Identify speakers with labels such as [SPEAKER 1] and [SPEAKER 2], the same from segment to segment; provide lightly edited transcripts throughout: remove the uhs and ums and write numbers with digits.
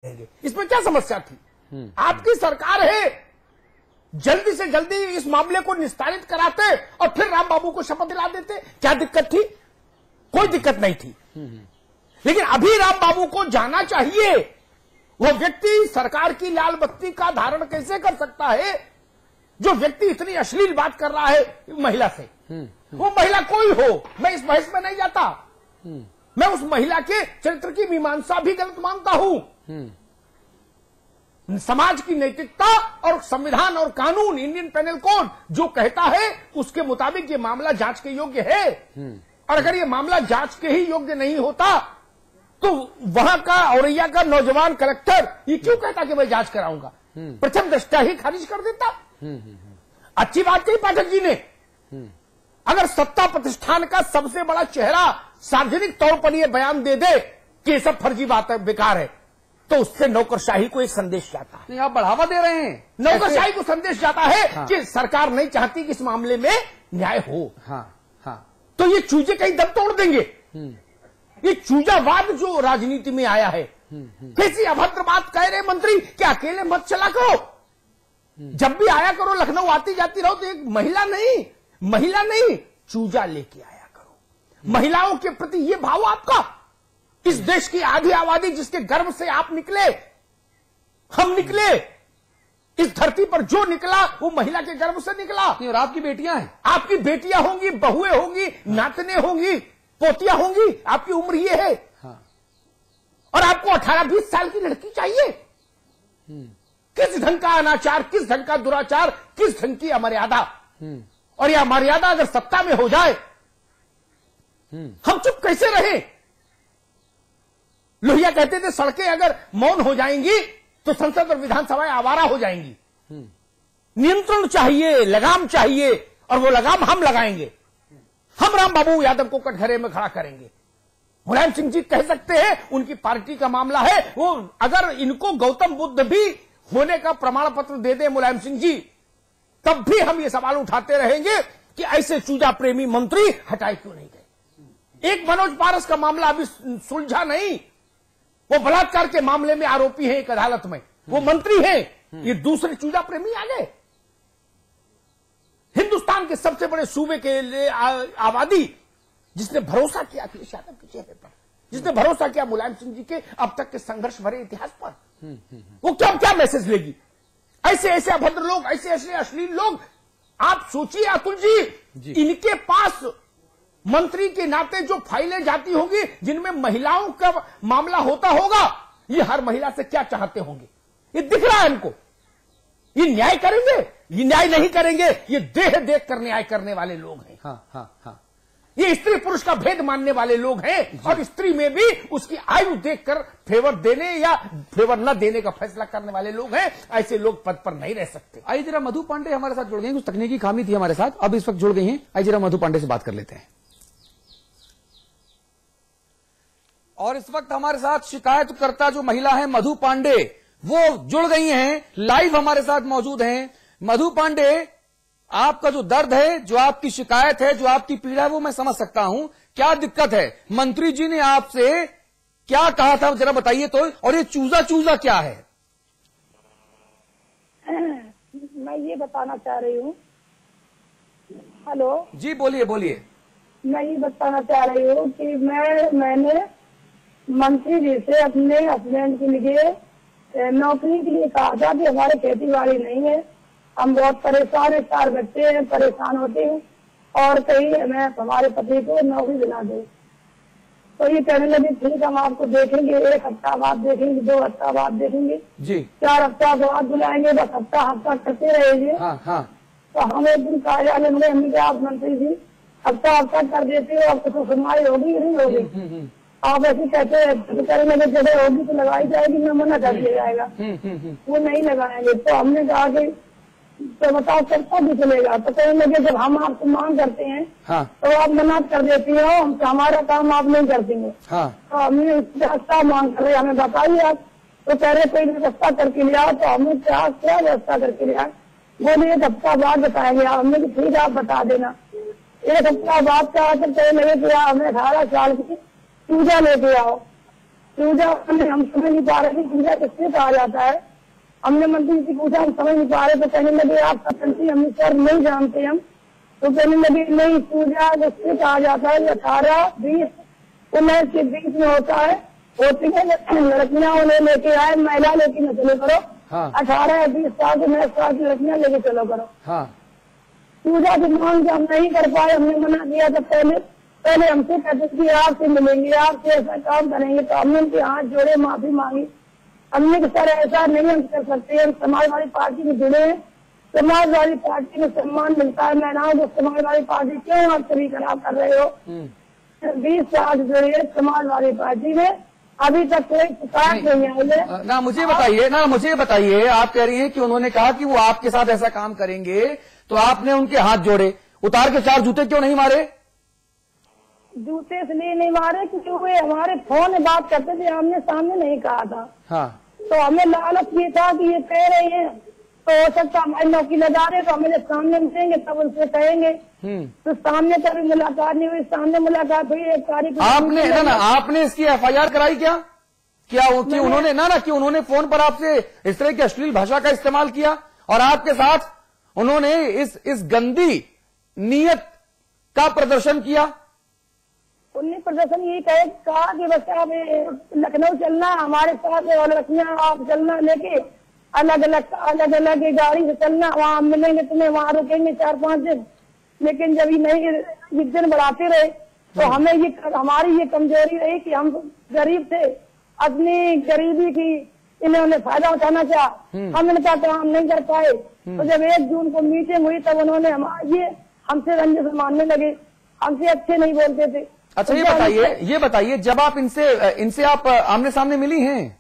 [SPEAKER 1] इसमें क्या समस्या थी? आपकी सरकार है, जल्दी से जल्दी इस मामले को निस्तारित कराते और फिर राम बाबू को शपथ दिला देते। क्या दिक्कत थी? कोई दिक्कत नहीं थी। लेकिन अभी राम बाबू को जाना चाहिए। वह व्यक्ति सरकार की लाल बत्ती का धारण कैसे कर सकता है जो व्यक्ति इतनी अश्लील बात कर रहा है महिला से? वो महिला कोई हो, मैं इस बहस में नहीं जाता। मैं उस महिला के चरित्र की मीमांसा भी गलत मानता हूं। समाज की नैतिकता और संविधान और कानून, इंडियन पेनल कोड जो कहता है उसके मुताबिक ये मामला जांच के योग्य है। और अगर ये मामला जांच के ही योग्य नहीं होता तो वहां का औरैया का नौजवान कलेक्टर ये क्यों कहता कि मैं जांच कराऊंगा? प्रथम दृष्टया ही खारिज कर देता। अच्छी बात कही पाठक जी ने। अगर सत्ता प्रतिष्ठान का सबसे बड़ा चेहरा सार्वजनिक तौर पर यह बयान दे दे कि ये सब फर्जी बात है, बेकार है, तो उससे नौकरशाही को एक संदेश जाता है।
[SPEAKER 2] नहीं, आप बढ़ावा दे रहे हैं।
[SPEAKER 1] नौकरशाही को संदेश जाता है कि सरकार नहीं चाहती कि इस मामले में न्याय हो। तो ये चूजे कहीं दम तोड़ देंगे। ये चूजावाद जो राजनीति में आया है, कैसी अभद्र बात कह रहे मंत्री कि अकेले मत चला करो, जब भी आया करो लखनऊ आती जाती रहो तो एक महिला नहीं चूजा लेके आया करो। महिलाओं के प्रति ये भाव आपका, इस देश की आधी आबादी जिसके गर्भ से आप निकले, हम निकले, इस धरती पर जो निकला वो महिला के गर्भ से निकला।
[SPEAKER 2] और आपकी बेटियां हैं,
[SPEAKER 1] आपकी बेटियां होंगी, बहुएं होंगी, नातने होंगी, पोतियां होंगी, आपकी उम्र ये है। और आपको 18-20 साल की लड़की चाहिए? किस ढंग का अनाचार, किस ढंग का दुराचार, किस ढंग की अमर्यादा। और यह मर्यादा अगर सत्ता में हो जाए हम चुप कैसे रहे? लोहिया कहते थे सड़कें अगर मौन हो जाएंगी तो संसद और विधानसभाएं आवारा हो जाएंगी। नियंत्रण चाहिए, लगाम चाहिए, और वो लगाम हम लगाएंगे। हम राम बाबू यादव को कटघरे में खड़ा करेंगे। मुलायम सिंह जी कह सकते हैं, उनकी पार्टी का मामला है, वो अगर इनको गौतम बुद्ध भी होने का प्रमाण पत्र दे दे मुलायम सिंह जी, तब भी हम ये सवाल उठाते रहेंगे कि ऐसे चूजा प्रेमी मंत्री हटाए क्यों नहीं गए। एक मनोज पारस का मामला अभी सुलझा नहीं, वो बलात्कार के मामले में आरोपी है एक अदालत में, वो मंत्री है। ये दूसरे चूजा प्रेमी आ गए। हिंदुस्तान के सबसे बड़े सूबे के लिए आबादी जिसने भरोसा किया अखिलेश यादव के चेहरे पर, जिसने भरोसा किया मुलायम सिंह जी के अब तक के संघर्ष भरे इतिहास पर, वो क्या मैसेज लेगी? ऐसे ऐसे अभद्र लोग, ऐसे ऐसे अश्लील लोग। आप सोचिए अतुल जी, इनके पास मंत्री के नाते जो फाइलें जाती होंगी जिनमें महिलाओं का मामला होता होगा, ये हर महिला से क्या चाहते होंगे? ये दिख रहा है इनको। ये न्याय करेंगे? ये न्याय नहीं करेंगे। ये देह देख कर न्याय करने वाले लोग हैं। ये स्त्री पुरुष का भेद मानने वाले लोग हैं, और स्त्री में भी उसकी आयु देखकर फेवर देने या फेवर न देने का फैसला करने वाले लोग हैं। ऐसे लोग पद पर नहीं रह सकते।
[SPEAKER 2] आइए जरा मधु पांडे हमारे साथ जुड़ गए हैं, कुछ तकनीकी खामी थी हमारे साथ, अब इस वक्त जुड़ गई हैं। आइए जरा मधु पांडे से बात कर लेते हैं। और इस वक्त हमारे साथ शिकायतकर्ता जो महिला है मधु पांडे, वो जुड़ गई हैं, लाइव हमारे साथ मौजूद हैं। मधु पांडे, आपका जो दर्द है, जो आपकी शिकायत है, जो आपकी पीड़ा है, वो मैं समझ सकता हूं। क्या दिक्कत है? मंत्री जी ने आपसे क्या कहा था, जरा बताइए तो। और ये चूजा क्या है?
[SPEAKER 3] मैं ये बताना चाह रही हूँ। हेलो
[SPEAKER 2] जी, बोलिए।
[SPEAKER 3] मैं ये बताना चाह रही हूँ कि मैंने मंत्री जी से अपने हस्बैंड के लिए नौकरी के लिए कहा था कि हमारे खेती बाड़ी नहीं है, हम बहुत परेशान है, 4 बच्चे हैं, परेशान होते हैं, और कहीं हमें हमारे पति को नौकरी दिला दे। तो ये कहने लगे ठीक, हम आपको देखेंगे, 1 हफ्ता बाद देखेंगे, 2 हफ्ता बाद देखेंगे जी, 4 हफ्ता बाद बुलाएंगे, बस हफ्ता करते रहेंगे। तो हम एक दिन कार्यालय में हमने कहा, आप मंत्री जी हफ्ता कर देते हो, आपको तो सुनवाई होगी नहीं होगी? आप ऐसे कहते हैं करने में जगह होगी तो लगाई जाएगी, मैं मना कर दिया जाएगा, वो नहीं लगाएंगे। तो हमने कहा कि तो बताओ सबका भी चलेगा? तो कहने लगे जब हम आपको मांग करते हैं तो आप मना कर देती हो, हमारा काम आप नहीं कर देंगे। तो हमने व्यवस्था मांग कर रहे, हमें बताइए आप। तो कह रहे कोई व्यवस्था करके ले आओ। तो हमने क्या व्यवस्था करके ले आए? बोले 1 हफ्ता बाद बताएंगे। हमने ठीक है आप बता देना। 1 हफ्ता बाद का कहने लगे कि हमें 18 साल की चूजा लेके आओ। चूजा हम समझ नहीं पा रहे थे चूजा किससे कहा जाता है। हमने मंत्री से पूछा, हम समझ नहीं पा रहे, तो कहने लगे आप सरपंची हम सर नहीं जानते हम। तो कहने लगे नहीं, चूजा किससे कहा जाता है 18, 20, 19 के बीच में होता है। होती है लड़कियां उन्हें लेके आए, महिला लेके न चलो करो। 18 या 20 साल से 19 साल की लड़कियां लेके चलो करो। चूजा की मांग हम नहीं कर पाए, हमने मना किया। तो पहले हमसे कहते कि आपसे मिलेंगे, आपसे ऐसा काम करेंगे। तो हमने उनके हाथ जोड़े, माफी मांगी। हमने कि सर ऐसा नहीं हम कर सकते, हम समाजवादी पार्टी में जुड़े हैं, समाजवादी पार्टी में सम्मान मिलता है महिलाओं को, समाजवादी पार्टी क्यों आप सभी खराब कर रहे हो। 20 साल से जुड़े हैं समाजवादी पार्टी में, अभी तक कोई शिकायत नहीं आई है।
[SPEAKER 2] ना मुझे बताइए, आप कह रही हैं कि उन्होंने कहा कि वो आपके साथ ऐसा काम करेंगे, तो आपने उनके हाथ जोड़े, उतार के 4 जूते क्यों नहीं मारे?
[SPEAKER 3] जूते इसलिए नहीं मारे क्योंकि वे हमारे फोन में बात करते थे, आमने सामने नहीं कहा था। तो हमें लालच ये था कि ये कह रहे हैं, तो हो सकता हमारी नौकरी लगा रहे, तो हमें जब सामने मिलेंगे तब उनसे कहेंगे। तो सामने कभी मुलाकात नहीं हुई, सामने मुलाकात हुई 1 तारीख।
[SPEAKER 2] आपने इसकी FIR कराई क्या? कि उन्होंने कि उन्होंने फोन पर आपसे इस तरह की अश्लील भाषा का इस्तेमाल किया और आपके साथ उन्होंने इस गंदी नीयत का प्रदर्शन किया?
[SPEAKER 3] उन्होंने प्रदर्शन यही कहा कि बस आप लखनऊ चलना हमारे साथ, और लखनऊ आप चलना लेके अलग अलग गाड़ी से चलना, वहाँ मिलेंगे तुम्हें, वहाँ रुकेंगे 4-5 दिन। लेकिन जब ये दिन बढ़ाते रहे तो हमें हमारी ये कमजोरी रही कि हम गरीब थे, अपनी गरीबी की इन्होंने फायदा उठाना चाहा, हम इनका काम नहीं कर पाए। तो जब 1 जून को मीटिंग हुई तब उन्होंने हमसे रंजिश मानने लगे, हमसे अच्छे नहीं बोलते थे।
[SPEAKER 2] अच्छा ये बताइए जब आप इनसे आप आमने सामने मिली हैं?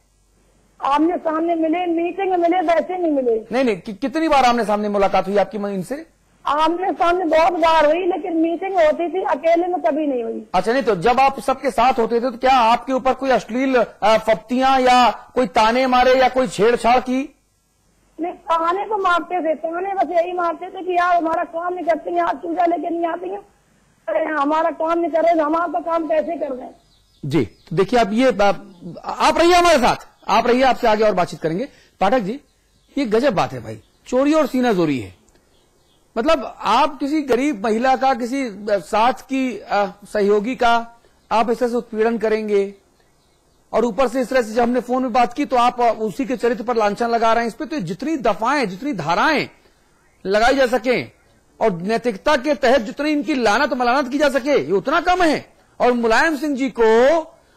[SPEAKER 3] आमने सामने मिले, मीटिंग में मिले, वैसे नहीं मिले।
[SPEAKER 2] नहीं, कितनी बार आमने सामने मुलाकात हुई आपकी इनसे?
[SPEAKER 3] आमने सामने बहुत बार हुई, लेकिन मीटिंग होती थी, अकेले में कभी नहीं हुई।
[SPEAKER 2] अच्छा, नहीं तो जब आप सबके साथ होते थे तो क्या आपके ऊपर कोई अश्लील फप्तियां या कोई ताने मारे या कोई छेड़छाड़ की?
[SPEAKER 3] नहीं, ताने तो मारते थे, ताने बस यही मारते थे कि यार हमारा काम नहीं करती हैं, आप चूजा लेके नहीं आती हैं, हमारा काम नहीं कर रहे, हमारा तो काम कैसे कर रहे हैं।
[SPEAKER 2] जी, तो देखिए आप रहिए हमारे साथ, आप रहिए, आपसे आगे और बातचीत करेंगे। पाठक जी, ये गजब बात है भाई, चोरी और सीना जोरी है। मतलब आप किसी गरीब महिला का, किसी साथ की सहयोगी का आप ऐसे उत्पीड़न करेंगे, और ऊपर से इस तरह से जब हमने फोन में बात की तो आप उसी के चरित्र पर लांछन लगा रहे हैं। इस पे तो जितनी दफाएं, जितनी धाराएं लगाई जा सके और नैतिकता के तहत जितनी इनकी लानत मलानत की जा सके, ये उतना कम है। और मुलायम सिंह जी को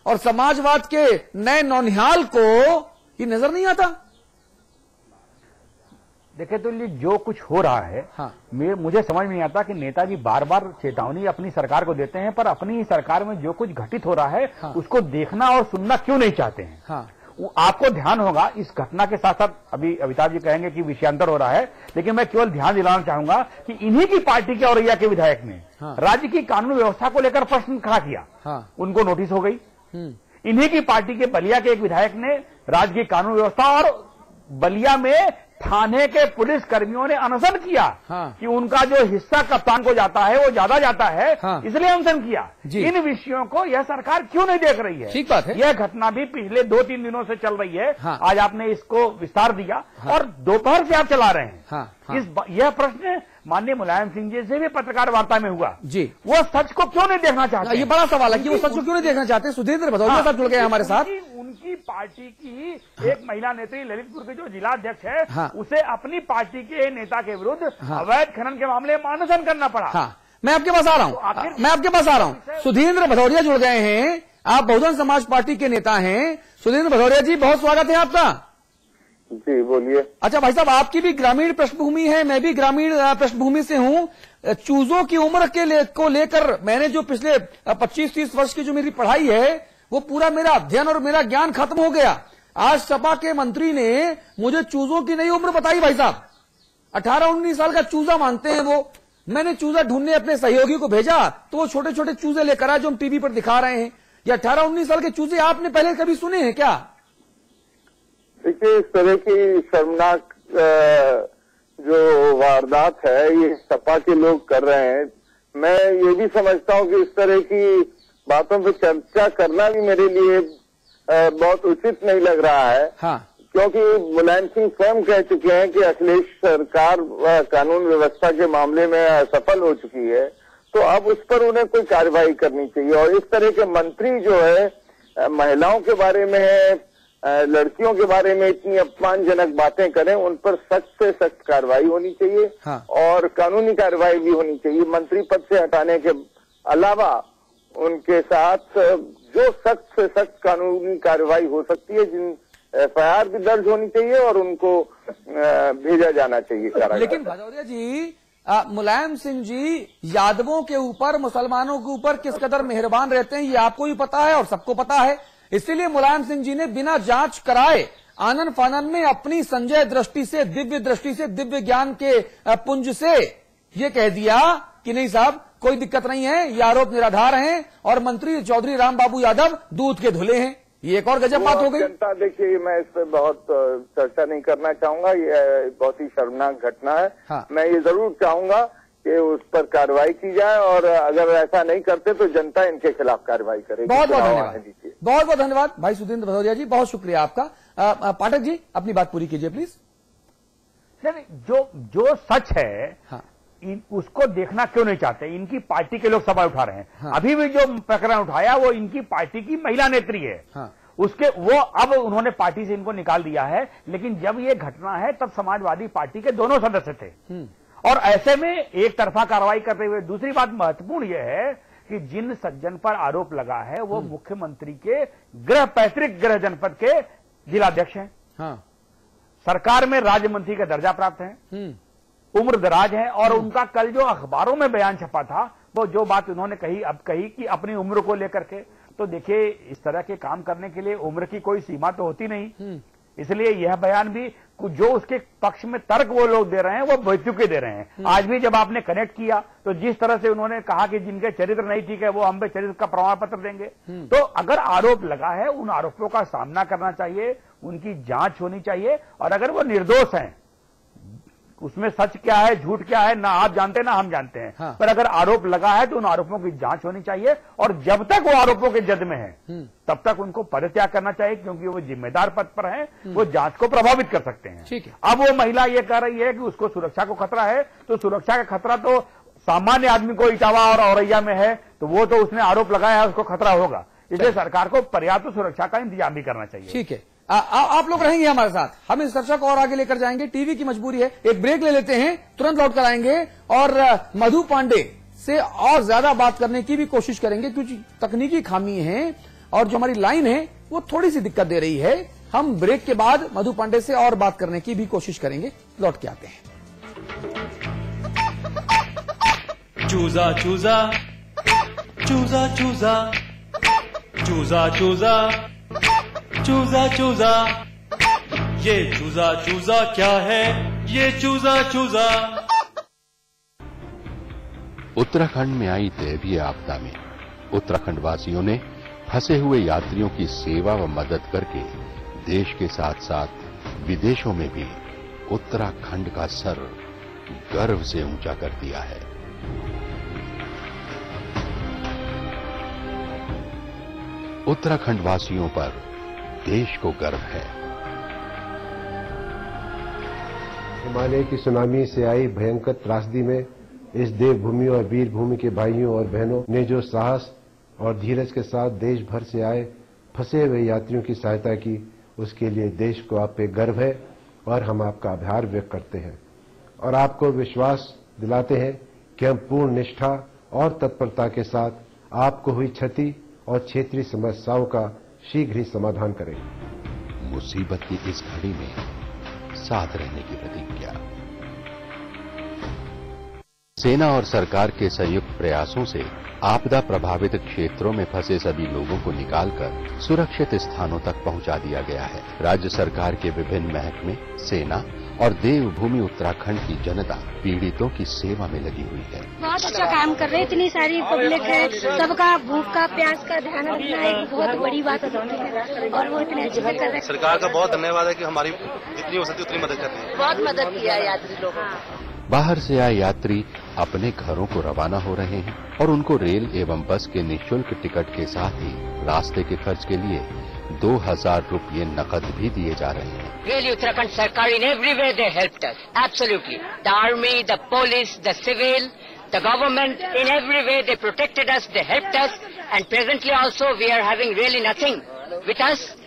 [SPEAKER 2] और समाजवाद के नए नौनिहाल को ये नजर नहीं आता।
[SPEAKER 4] देखिए, तो ये जो कुछ हो रहा है, मुझे समझ में नहीं आता कि नेताजी बार बार चेतावनी अपनी सरकार को देते हैं, पर अपनी सरकार में जो कुछ घटित हो रहा है उसको देखना और सुनना क्यों नहीं चाहते हैं। आपको ध्यान होगा इस घटना के साथ साथ, अभी अमिताभ जी कहेंगे कि विषयांतर हो रहा है, लेकिन मैं केवल ध्यान दिलाना चाहूंगा कि इन्हीं की पार्टी के औरैया के विधायक ने राज्य की कानून व्यवस्था को लेकर प्रश्न खड़ा किया, उनको नोटिस हो गई। इन्हीं की पार्टी के बलिया के एक विधायक ने राज्य की कानून व्यवस्था और बलिया में थाने के पुलिस कर्मियों ने अनशन किया कि उनका जो हिस्सा कप्तान को जाता है वो ज्यादा जाता है, इसलिए अनशन किया। इन विषयों को यह सरकार क्यों नहीं देख रही है?
[SPEAKER 2] ठीक बात है।
[SPEAKER 4] यह घटना भी पिछले 2-3 दिनों से चल रही है। आज आपने इसको विस्तार दिया और दोपहर से आप चला रहे हैं। यह प्रश्न माननीय मुलायम सिंह जी से भी पत्रकार वार्ता में हुआ जी, वो सच को क्यों नहीं देखना चाहते?
[SPEAKER 2] ये बड़ा सवाल है कि वो सच को क्यों नहीं देखना चाहते। सुधींद्र भदौरिया साहब जुड़ गए हमारे साथ।
[SPEAKER 4] उनकी पार्टी की एक महिला नेत्री ललितपुर के जो जिला अध्यक्ष है, उसे अपनी पार्टी के नेता के विरुद्ध अवैध खनन के मामले में अनशन करना पड़ा।
[SPEAKER 2] मैं आपके पास आ रहा हूँ, सुधींद्र भदौरिया जुड़ गए हैं। आप बहुजन समाज पार्टी के नेता हैं। सुधींद्र भदौरिया जी, बहुत स्वागत है आपका।
[SPEAKER 5] जी बोलिए।
[SPEAKER 2] अच्छा भाई साहब, आपकी भी ग्रामीण पृष्ठभूमि है, मैं भी ग्रामीण पृष्ठभूमि से हूं। चूजों की उम्र को लेकर मैंने जो पिछले 25-30 वर्ष की जो मेरी पढ़ाई है, वो पूरा मेरा अध्ययन और मेरा ज्ञान खत्म हो गया। आज सपा के मंत्री ने मुझे चूजों की नई उम्र बताई भाई साहब। 18-19 साल का चूजा मानते हैं वो। मैंने चूजा ढूंढने अपने सहयोगी को भेजा तो वो छोटे छोटे चूजे लेकर आए जो हम टीवी पर दिखा रहे हैं। ये 18-19 साल के चूजे आपने पहले कभी सुने हैं क्या?
[SPEAKER 5] देखिए, इस तरह की शर्मनाक जो वारदात है ये सपा के लोग कर रहे हैं। मैं ये भी समझता हूँ कि इस तरह की बातों पे चर्चा करना भी मेरे लिए बहुत उचित नहीं लग रहा है।
[SPEAKER 2] हाँ।
[SPEAKER 5] क्योंकि मुलायम सिंह स्वयं कह चुके हैं कि अखिलेश सरकार कानून व्यवस्था के मामले में असफल हो चुकी है, तो अब उस पर उन्हें कोई कार्रवाई करनी चाहिए। और इस तरह के मंत्री जो है महिलाओं के बारे में है, लड़कियों के बारे में इतनी अपमानजनक बातें करें, उन पर सख्त से सख्त कार्रवाई होनी चाहिए।
[SPEAKER 2] हाँ। और
[SPEAKER 5] कानूनी कार्रवाई भी होनी चाहिए। मंत्री पद से हटाने के अलावा उनके साथ जो सख्त से सख्त कानूनी कार्रवाई हो सकती है, जिन FIR भी दर्ज होनी चाहिए और उनको भेजा जाना चाहिए कारागार।
[SPEAKER 2] लेकिन भदौरिया जी, मुलायम सिंह जी यादवों के ऊपर, मुसलमानों के ऊपर किस कदर मेहरबान रहते हैं ये आपको भी पता है और सबको पता है। इसीलिए मुलायम सिंह जी ने बिना जांच कराए आनन फानन में अपनी संजय दृष्टि से, दिव्य दृष्टि से, दिव्य ज्ञान के पुंज से ये कह दिया कि नहीं साहब कोई दिक्कत नहीं है, ये आरोप निराधार हैं और मंत्री चौधरी रामबाबू यादव दूध के धुले हैं। ये एक और गजब बात हो गई।
[SPEAKER 5] जनता, देखिए मैं इस पर बहुत चर्चा नहीं करना चाहूंगा, ये बहुत ही शर्मनाक घटना है। हाँ। मैं ये जरूर चाहूंगा कि उस पर कार्रवाई की जाए और अगर ऐसा नहीं करते तो जनता इनके खिलाफ कार्रवाई करेगी।
[SPEAKER 2] बहुत बहुत धन्यवाद, बहुत बहुत धन्यवाद भाई सुधींद्र भदौरिया जी, बहुत शुक्रिया आपका। पाठक जी अपनी बात पूरी कीजिए प्लीज।
[SPEAKER 4] जो सच है हाँ। उसको देखना क्यों नहीं चाहते? इनकी पार्टी के लोग सवाल उठा रहे हैं। हाँ। अभी भी जो प्रकरण उठाया वो इनकी पार्टी की महिला नेत्री है। हाँ। उसके वो अब उन्होंने पार्टी से इनको निकाल दिया है, लेकिन जब ये घटना है तब समाजवादी पार्टी के दोनों सदस्य थे और ऐसे में एक तरफा कार्रवाई करते हुए। दूसरी बात महत्वपूर्ण यह है कि जिन सज्जन पर आरोप लगा है वो मुख्यमंत्री के पैतृक गृह जनपद के जिलाध्यक्ष हैं। हाँ। सरकार में राज्य मंत्री का दर्जा प्राप्त है, उम्र दराज है और उनका कल जो अखबारों में बयान छपा था वो जो बात उन्होंने कही कि अपनी उम्र को लेकर के, तो देखिए इस तरह के काम करने के लिए उम्र की कोई सीमा तो होती नहीं। इसलिए यह बयान भी जो उसके पक्ष में तर्क वो लोग दे रहे हैं वो बेतुके दे रहे हैं। आज भी जब आपने कनेक्ट किया तो जिस तरह से उन्होंने कहा कि जिनके चरित्र नहीं ठीक है वो हम पे चरित्र का प्रमाण पत्र देंगे। तो अगर आरोप लगा है उन आरोपों का सामना करना चाहिए, उनकी जांच होनी चाहिए और अगर वो निर्दोष हैं, उसमें सच क्या है झूठ क्या है ना आप जानते ना हम जानते हैं। हाँ। पर अगर आरोप लगा है तो उन आरोपों की जांच होनी चाहिए और जब तक वो आरोपों के जद में है तब तक उनको पदत्याग करना चाहिए, क्योंकि वो जिम्मेदार पद पर है, वो जांच को प्रभावित कर सकते हैं। ठीक है। अब वो महिला ये कह रही है कि उसको सुरक्षा को खतरा है, तो सुरक्षा का खतरा तो सामान्य आदमी को इटावा और औरैया में है, तो वो तो उसने आरोप लगाया है उसको खतरा होगा। इसलिए सरकार को पर्याप्त सुरक्षा का इंतजाम भी करना चाहिए। ठीक है, आप लोग रहेंगे हमारे साथ, हम इस चर्चा को और आगे लेकर जाएंगे। टीवी की मजबूरी है, एक ब्रेक ले लेते हैं, तुरंत लौट कर आएंगे और मधु पांडे से और ज्यादा बात करने की भी कोशिश करेंगे, क्योंकि तकनीकी खामी है और जो हमारी लाइन है वो थोड़ी सी दिक्कत दे रही है। हम ब्रेक के बाद मधु पांडे से और बात करने की भी कोशिश करेंगे। लौट के आते हैं।
[SPEAKER 6] चूजा चूजा चूजा चूजा चूजा चूजा चूजा चूजा, ये चूजा चूजा क्या है, ये चूजा चूजा।
[SPEAKER 7] उत्तराखंड में आई दैवीय आपदा में उत्तराखंड वासियों ने फंसे हुए यात्रियों की सेवा व मदद करके देश के साथ साथ विदेशों में भी उत्तराखंड का सर गर्व से ऊंचा कर दिया है। उत्तराखंड वासियों पर देश को गर्व है।
[SPEAKER 8] हिमालय की सुनामी से आई भयंकर त्रासदी में इस देवभूमि और वीर भूमि के भाइयों और बहनों ने जो साहस और धीरज के साथ देश भर से आए फंसे हुए यात्रियों की सहायता की, उसके लिए देश को आप पे गर्व है और हम आपका आभार व्यक्त करते हैं और आपको विश्वास दिलाते हैं कि हम पूर्ण निष्ठा और तत्परता के साथ आपको हुई क्षति और क्षेत्रीय समस्याओं का शीघ्र ही समाधान करें।
[SPEAKER 7] मुसीबत की इस घड़ी में साथ रहने की प्रतिज्ञा। सेना और सरकार के संयुक्त प्रयासों से आपदा प्रभावित क्षेत्रों में फंसे सभी लोगों को निकालकर सुरक्षित स्थानों तक पहुंचा दिया गया है। राज्य सरकार के विभिन्न महकमे, सेना और देवभूमि उत्तराखंड की जनता पीड़ितों की सेवा में लगी हुई है।
[SPEAKER 9] बहुत अच्छा काम कर रहे हैं, इतनी सारी पब्लिक है, सबका भूख का प्यास का ध्यान रखना एक बहुत बड़ी बात होती है और वो इतने अच्छे से कर रहे हैं।
[SPEAKER 10] सरकार का बहुत धन्यवाद है कि हमारी जितनी हो सकती उतनी मदद करते हैं।
[SPEAKER 9] बहुत मदद किया यात्री लोगों को।
[SPEAKER 7] बाहर से आए यात्री अपने घरों को रवाना हो रहे हैं और उनको रेल एवं बस के निःशुल्क टिकट के साथ ही रास्ते के खर्च के लिए 2,000 रुपये नकद भी दिए जा रहे हैं।
[SPEAKER 11] Really, Uttarakhand Sarkar in every way they helped us. Absolutely. The army, the police, the civil, the government, in every way they protected us, they helped us, and presently also we are having really nothing with us.